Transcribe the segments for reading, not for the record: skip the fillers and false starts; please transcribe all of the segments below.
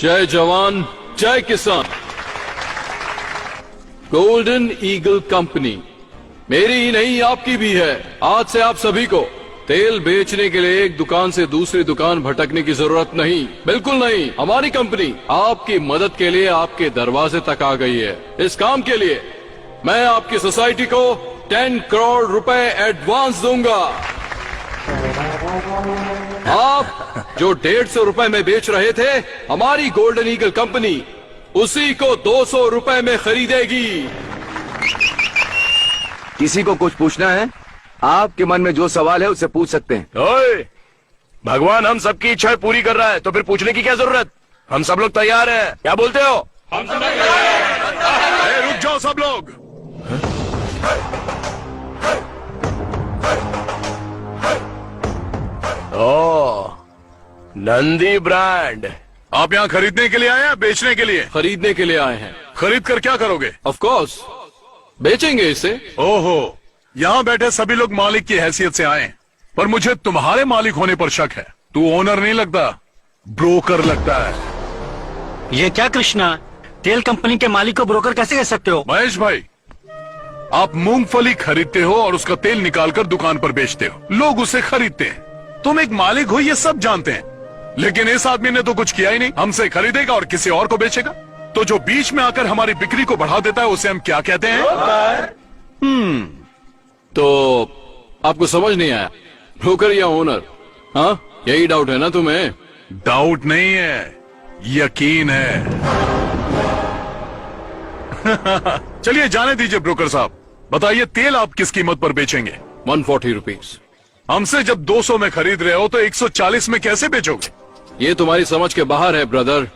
जय जवान जय किसान। गोल्डन ईगल कंपनी मेरी ही नहीं आपकी भी है। आज से आप सभी को तेल बेचने के लिए एक दुकान से दूसरी दुकान भटकने की जरूरत नहीं, बिल्कुल नहीं। हमारी कंपनी आपकी मदद के लिए आपके दरवाजे तक आ गई है। इस काम के लिए मैं आपकी सोसाइटी को 10 करोड़ रुपए एडवांस दूंगा। आप जो 150 रुपए में बेच रहे थे, हमारी गोल्डन ईगल कंपनी उसी को 200 रुपए में खरीदेगी। किसी को कुछ पूछना है? आपके मन में जो सवाल है उससे पूछ सकते हैं। ओए, भगवान हम सबकी इच्छाएं पूरी कर रहा है तो फिर पूछने की क्या जरूरत? हम सब लोग तैयार हैं, क्या बोलते हो? हम सब तैयार हैं। रुक जाओ सब लोग। ओ, नंदी ब्रांड। आप यहाँ खरीदने के लिए आए हैं, बेचने के लिए? खरीदने के लिए आए हैं। खरीद कर क्या करोगे? ऑफ कोर्स बेचेंगे इसे। ओहो, यहाँ बैठे सभी लोग मालिक की हैसियत से आए, पर मुझे तुम्हारे मालिक होने पर शक है। तू ओनर नहीं लगता, ब्रोकर लगता है। ये क्या कृष्णा, तेल कंपनी के मालिक को ब्रोकर कैसे कह सकते हो? महेश भाई, आप मूंगफली खरीदते हो और उसका तेल निकालकर दुकान पर बेचते हो, लोग उसे खरीदते हैं। तुम एक मालिक हो ये सब जानते हैं, लेकिन इस आदमी ने तो कुछ किया ही नहीं। हमसे खरीदेगा और किसी और को बेचेगा। तो जो बीच में आकर हमारी बिक्री को बढ़ा देता है उसे हम क्या कहते हैं? तो आपको समझ नहीं आया, ब्रोकर या ओनर? हाँ, यही डाउट है ना तुम्हें? डाउट नहीं है, यकीन है। चलिए जाने दीजिए ब्रोकर साहब, बताइए तेल आप किस कीमत पर बेचेंगे? 140 रुपीज। हमसे जब 200 में खरीद रहे हो तो 140 में कैसे बेचोगे? ये तुम्हारी समझ के बाहर है ब्रदर।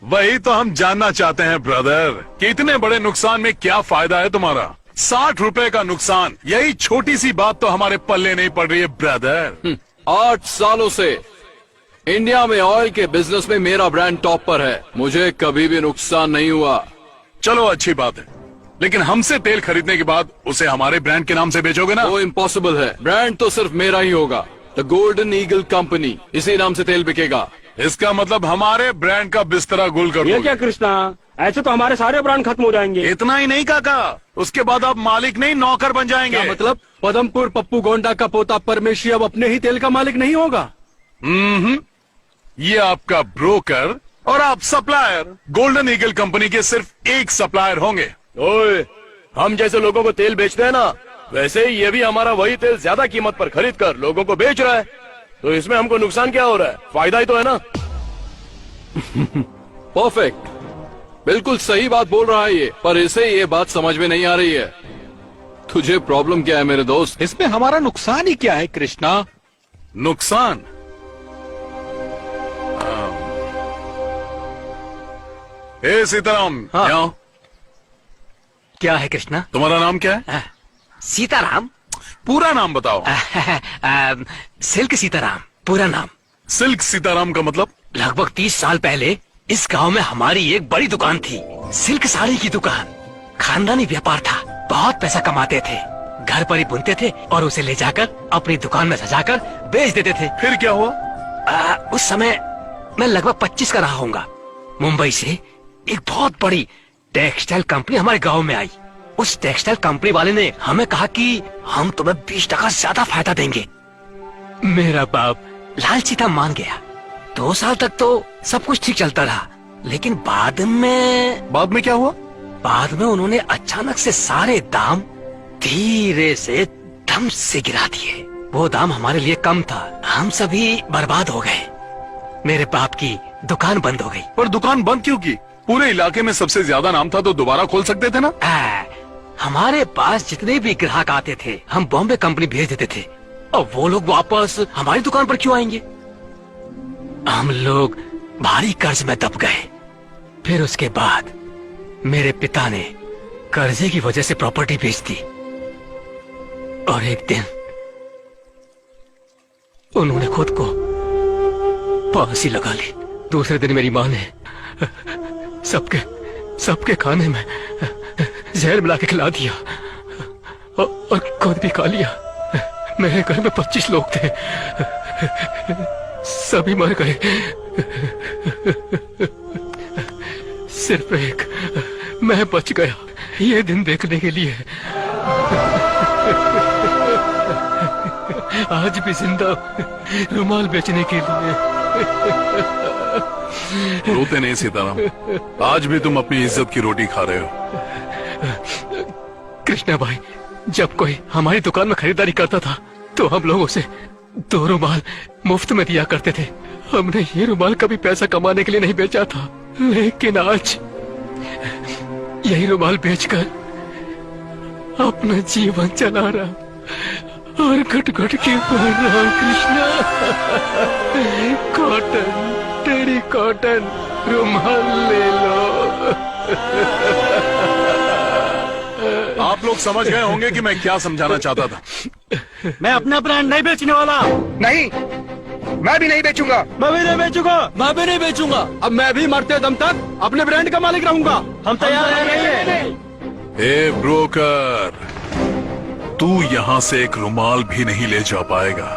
वही तो हम जानना चाहते हैं ब्रदर, कि इतने बड़े नुकसान में क्या फायदा है तुम्हारा? 60 रुपए का नुकसान, यही छोटी सी बात तो हमारे पल्ले नहीं पड़ रही है ब्रदर। 8 सालों से इंडिया में ऑयल के बिजनेस में मेरा ब्रांड टॉप पर है, मुझे कभी भी नुकसान नहीं हुआ। चलो अच्छी बात है, लेकिन हमसे तेल खरीदने के बाद उसे हमारे ब्रांड के नाम से बेचोगे ना? वो इम्पॉसिबल है। ब्रांड तो सिर्फ मेरा ही होगा, द गोल्डन ईगल कंपनी, इसी नाम से तेल बिकेगा। इसका मतलब हमारे ब्रांड का बिस्तरा गुल कर ये दोगे। क्या कृष्णा, ऐसे तो हमारे सारे ब्रांड खत्म हो जाएंगे। इतना ही नहीं काका, उसके बाद आप मालिक नहीं नौकर बन जाएंगे। क्या मतलब? पदमपुर पप्पू गोंडा का पोता परमेशी अब अपने ही तेल का मालिक नहीं होगा? ये आपका ब्रोकर और आप सप्लायर। गोल्डन ईगल कंपनी के सिर्फ एक सप्लायर होंगे। ओए, हम जैसे लोगों को तेल बेचते हैं ना, वैसे ही ये भी हमारा वही तेल ज्यादा कीमत पर खरीद कर लोगों को बेच रहा है। तो इसमें हमको नुकसान क्या हो रहा है? फायदा ही तो है ना। परफेक्ट, बिल्कुल सही बात बोल रहा है ये, पर इसे ये बात समझ में नहीं आ रही है। तुझे प्रॉब्लम क्या है मेरे दोस्त? इसमें हमारा नुकसान ही क्या है कृष्णा? नुकसान? ए सीताराम, हाँ। यहाँ। क्या है कृष्णा? तुम्हारा नाम क्या है? सीताराम। पूरा नाम बताओ। सिल्क सीताराम पूरा नाम। सिल्क सीताराम का मतलब? लगभग 30 साल पहले इस गांव में हमारी एक बड़ी दुकान थी, सिल्क साड़ी की दुकान। खानदानी व्यापार था, बहुत पैसा कमाते थे, घर पर ही बुनते थे और उसे ले जाकर अपनी दुकान में सजाकर बेच देते थे। फिर क्या हुआ? उस समय मैं लगभग 25 का रहा होऊंगा। मुंबई से एक बहुत बड़ी टेक्सटाइल कंपनी हमारे गांव में आई। उस टेक्सटाइल कंपनी वाले ने हमें कहा कि हम तुम्हें 20% ज्यादा फायदा देंगे। मेरा बाप लालची था, मान गया। 2 साल तक तो सब कुछ ठीक चलता रहा, लेकिन बाद में क्या हुआ? बाद में उन्होंने अचानक से सारे दाम धीरे से दम से गिरा दिए। वो दाम हमारे लिए कम था, हम सभी बर्बाद हो गए। मेरे बाप की दुकान बंद हो गई। पर दुकान बंद क्यों की? पूरे इलाके में सबसे ज्यादा नाम था तो दोबारा खोल सकते थे ना? हमारे पास जितने भी ग्राहक आते थे हम बॉम्बे कंपनी भेज देते थे, और वो लोग वापस हमारी दुकान पर क्यों आएंगे? हम लोग भारी कर्ज में दब गए। फिर उसके बाद मेरे पिता ने कर्जे की वजह से प्रॉपर्टी बेच दी, और एक दिन उन्होंने खुद को फांसी लगा ली। दूसरे दिन मेरी माँ ने सबके खाने में जहर मिला के खिला दिया और खुद भी खा लिया। मेरे घर में 25 लोग थे, सभी मर गए। सिर्फ एक मैं बच गया ये दिन देखने के लिए। आज भी जिंदा रुमाल बेचने के लिए। रोते नहीं सीताराम, आज भी तुम अपनी इज्जत की रोटी खा रहे हो। कृष्णा भाई, जब कोई हमारी दुकान में खरीदारी करता था तो हम लोग उसे 2 रुमाल मुफ्त में दिया करते थे। हमने ये रुमाल कभी पैसा कमाने के लिए नहीं बेचा था, लेकिन आज यही रुमाल बेचकर अपना जीवन चला रहा और घट घट के पढ़ रहा। कृष्णा, कॉटन, तेरी कॉटन रुमाल ले लो। आप लोग समझ गए होंगे कि मैं क्या समझाना चाहता था। मैं अपना ब्रांड नहीं बेचने वाला। नहीं, मैं भी नहीं बेचूंगा। मैं भी नहीं बेचूंगा। मैं भी नहीं बेचूंगा। अब मैं भी मरते दम तक अपने ब्रांड का मालिक रहूंगा। हम तैयार हैं। ए ब्रोकर, तू यहाँ से एक रुमाल भी नहीं ले जा पाएगा।